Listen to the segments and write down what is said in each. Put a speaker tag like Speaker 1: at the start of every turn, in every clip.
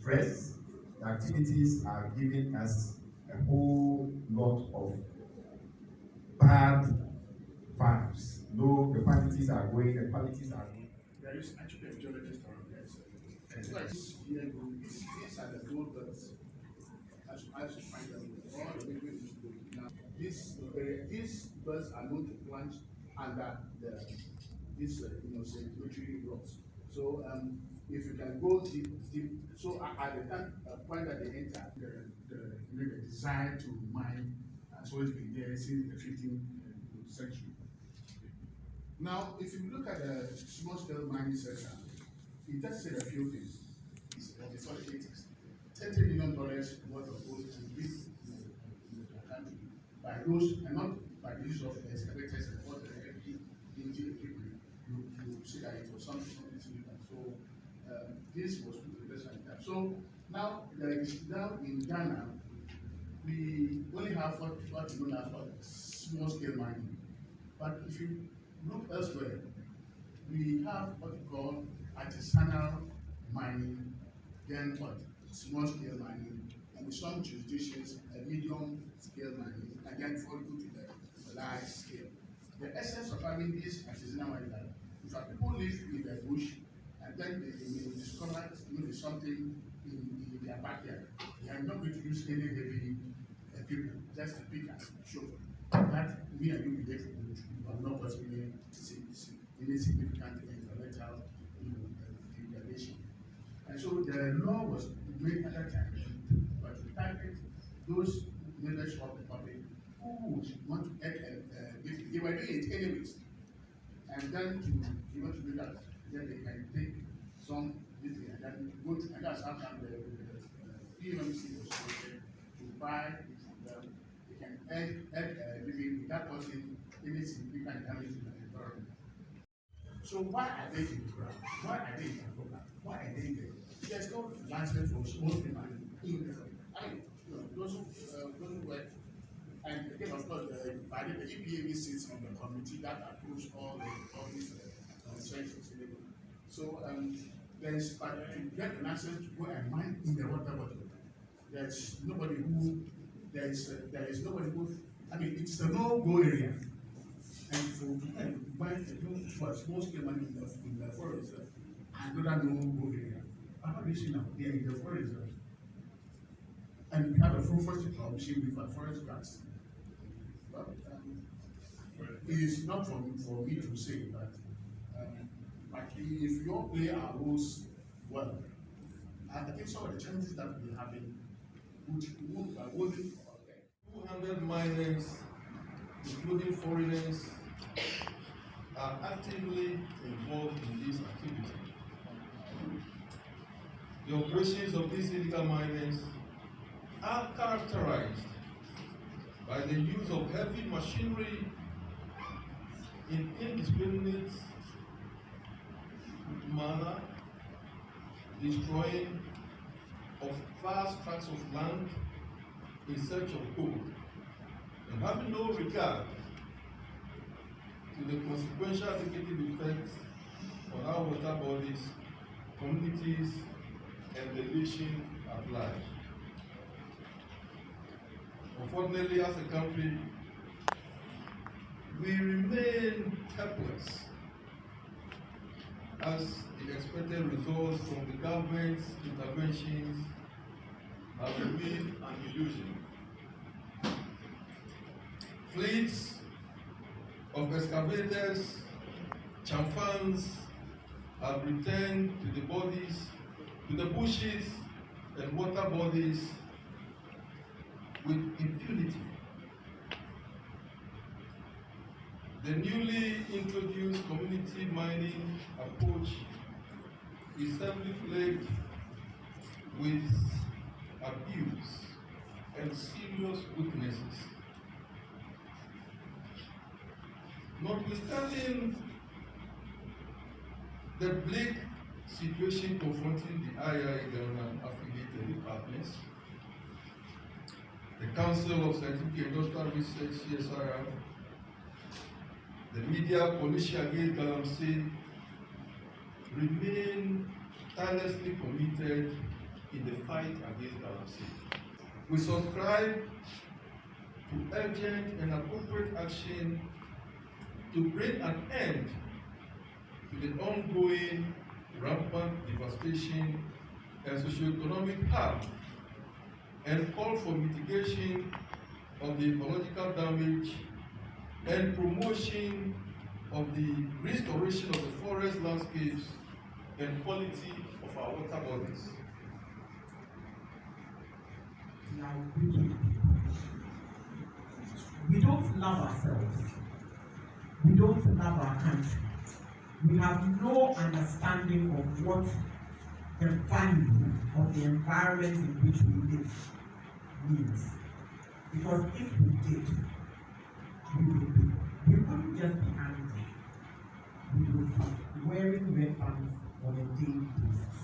Speaker 1: stress. The activities are giving us a whole lot of bad vibes. Though the quantities are going, the qualities are going.
Speaker 2: There is actually a geologist around there. So this year, these are the gold belts. As you find them, all the way to gold. Now, these belts are known to plunge under these sedimentary rocks. So if you can go deep, so at the time point that they enter, the design to mine has always been there since the 15th century. Now, if you look at the small scale mining sector, it just said a few things. It's all it is. $30 million worth of gold is released in the country by those, and not by the use of excavators and all the heavy engine equipment. You see that it was something significant. So this was put in place like that. So now in Ghana, we only have what we know as small scale mining. But if you look elsewhere, we have what we call artisanal mining, then what? Small scale mining, and in some jurisdictions, medium scale mining, and then before we go to the large scale. The essence of having this artisanal mining is that if people live in the bush and then they discover something in their backyard, they are not going to use any heavy equipment, just a pick and shovel. That me and you relate to, but not was any significant environmental degradation. And so the law was made at that time, but to target those members of the public who would want to act, they were doing it anyways, and then to do that, then they can take some this and then go to, and that's how come the PMC was created to buy it from them. They can add a living without causing any significant damage to the environment. So why are they in the ground? Why are they in the program? Why are they there? There's no license for small people in the those who work. And again, of course, the EPA sits on the committee that approves all these sanctions. So there's to get an access to go and mine in the water body. There's nobody who I mean, it's a no-go area. And for mine to do for small scale mining in the forest, another no-go area. How do you see now? They are in the forest. And we have a full forest with a forest grants. Well, it is not for me to say that, but if you all play our roles well, I think some of the challenges that we're having would
Speaker 3: 200 miners, including foreigners, are actively involved in this activity. The operations of these illegal miners are characterized by the use of heavy machinery in indiscriminate manner, destroying of vast tracts of land in search of gold, and having no regard to the consequential negative effects on our water bodies, communities, and the nation at large. Unfortunately, as a country, we remain helpless as the expected results from the government's interventions have remained an illusion. Fleets of excavators, chamfans have returned to the bodies, to the bushes and water bodies with impunity. The newly introduced community mining approach is heavily plagued with abuse and serious weaknesses. Notwithstanding the bleak situation confronting the IAIA Ghana affiliated departments, the Council of Scientific and Industrial Research, CSIR, the Media Coalition Against GALAMSEY remain tirelessly committed in the fight against GALAMSEY. We subscribe to urgent and appropriate action to bring an end to the ongoing rampant devastation and socioeconomic harm, and call for mitigation of the ecological damage and promotion of the restoration of the forest landscapes and quality of our water bodies.
Speaker 4: Now, we don't love ourselves. We don't love our country. We have no understanding of what the value of the environment in which we live means. Because if we did, we wouldn't just be angry. We would be wearing red pants on a daily basis.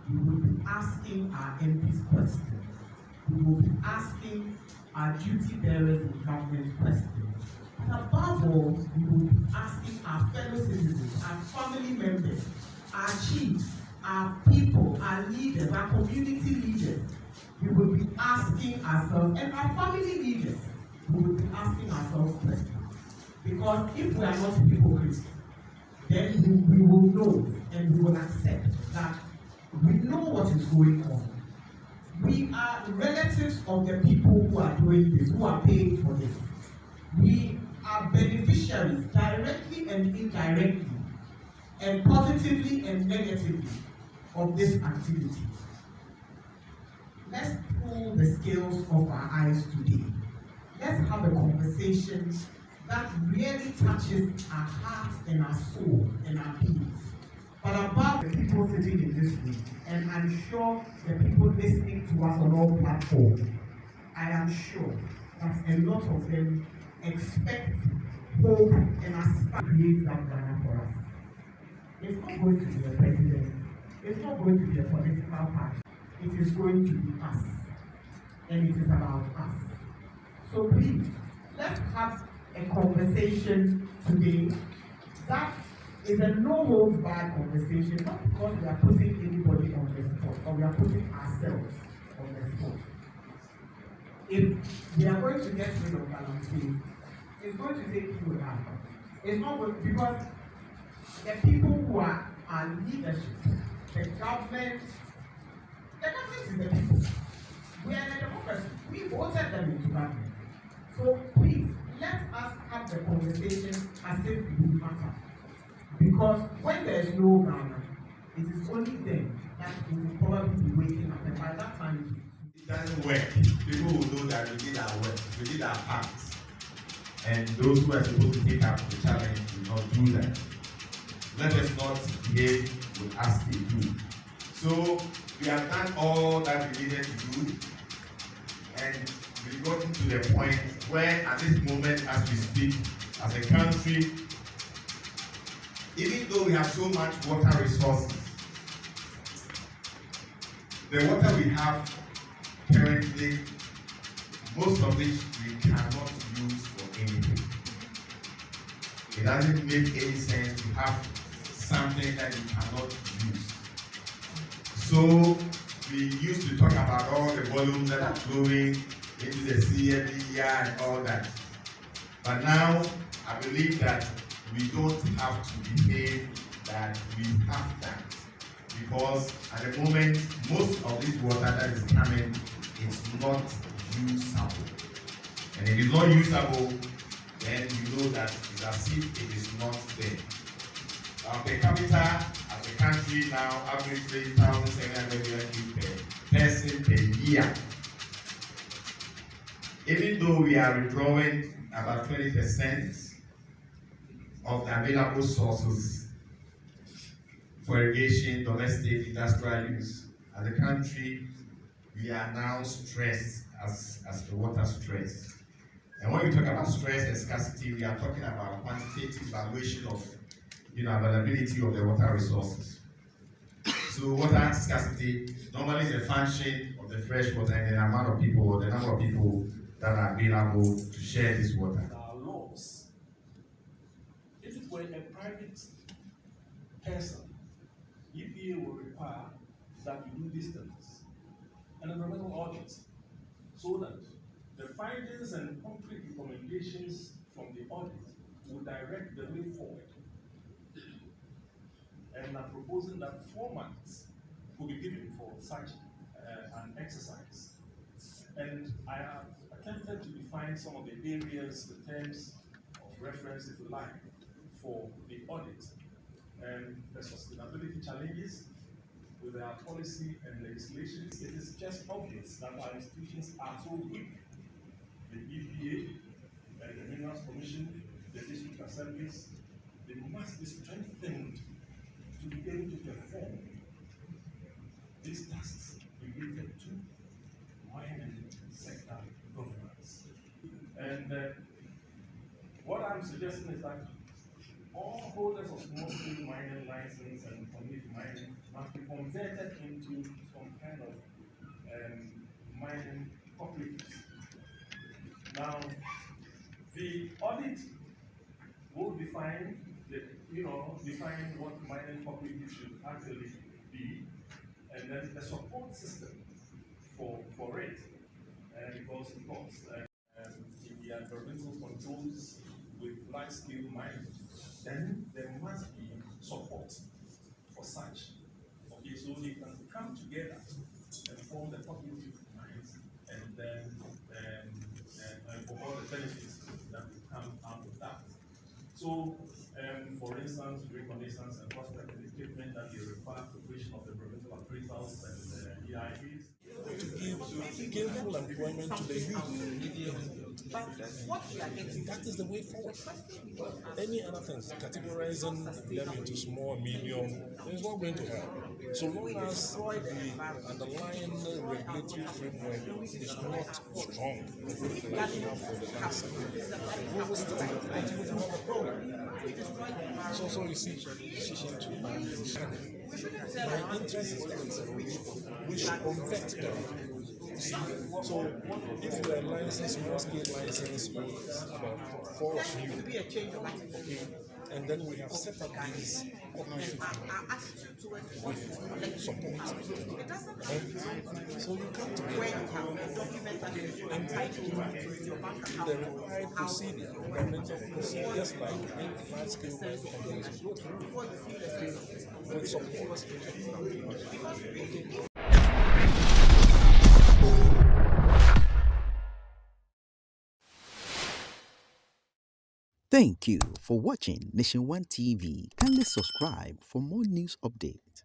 Speaker 4: We would be asking our MPs questions. We will be asking our duty bearers in government questions. And above all, we will be asking our fellow citizens, our family members, our chiefs, our people, our leaders, our community leaders. We will be asking ourselves, and our family leaders, we will be asking ourselves questions. Because if we are not hypocrites, then we will know and we will accept that we know what is going on. We are relatives of the people who are doing this, who are paying for this. We are beneficiaries, directly and indirectly, and positively and negatively, of this activity. Let's pull the scales off our eyes today. Let's have a conversation that really touches our heart and our soul and our beings. But above the people sitting in this room, and I'm sure the people listening to us on all platforms, I am sure that a lot of them expect, hope, and aspire to create that Ghana for us. It's not going to be a president. It's not going to be a political party. It is going to be us. And it is about us. So please, let's have a conversation today that is a no-holds-barred conversation, not because we are putting anybody on the spot, or we are putting ourselves on the spot. If we are going to get rid of GALAMSEY, it's going to take two and a half. It's not going, because the people who are our leadership, the government is the people. We are in a democracy. We voted them into government. So please, let us have the conversation as if we matter. Because when there is no Ghana, it is only then that we will probably be waking up. And by that time,
Speaker 1: it doesn't work. People will know that we did our work, we did our part. And those who are supposed to take up the challenge will not do that. Let us not behave with us they do. So we have done all that we needed to do, and we've gotten to the point where at this moment as we speak, as a country, even though we have so much water resources, the water we have currently, most of which we cannot use for anything. It doesn't make any sense to have something that you cannot use. So we used to talk about all the volumes that are flowing into the sea every year and all that. But now I believe that we don't have to behave that we have that. Because at the moment, most of this water that is coming is not usable. And if it's not usable, then you know that it's as if it is not there. Per capita, as a country now, average 3,700 per person per year. Even though we are withdrawing about 20% of the available sources for irrigation, domestic, industrial use, as a country, we are now stressed as the water stress. And when we talk about stress and scarcity, we are talking about quantitative valuation of availability of the water resources. So water scarcity normally is a function of the fresh water and the amount of people or the number of people that are available to share this water.
Speaker 5: There are laws. If it were a private person, EPA will require that you do these things. audit, so that the findings and concrete recommendations from the audit will direct the way forward. And I'm proposing that 4 months will be given for such an exercise. And I have attempted to define some of the areas, the terms of reference, if you like, for the audit and the sustainability challenges with our policy and legislation. It is just obvious that our institutions are so weak. The EPA and the Minerals Commission, the district assemblies, they must be strengthened to be able to perform these tasks related to mining sector governance. And what I'm suggesting is that all holders of small-scale mining license and community mining must be converted into some kind of mining cooperatives. Now, the audit will define define what mining cooperatives should actually be, and then the support system for it, because of course in the environmental controls with large-scale mining, then there must be support for such. Okay, so they can come together and form the cooperative mines, and then and for all the benefits that will come out of that. So, for instance, reconnaissance and prospecting equipment that they require preparation of the environmental appraisals and EIAs.
Speaker 3: To give gainful employment to the youth. That is the way forward. Any other things, categorizing them into small, medium, is not going to help. So long as the underlying regulatory framework is not strong, like we have for the last we will still continue to have a problem. So you see, my interest is that we should convert them. So if you are licensed, small scale license, about 4 of you, okay, and then we have set up these cooperative with support. So you come together and the required procedure, governmental procedure, just like large scale companies go through, with support.
Speaker 6: Thank you for watching Nation One TV. Kindly subscribe for more news updates.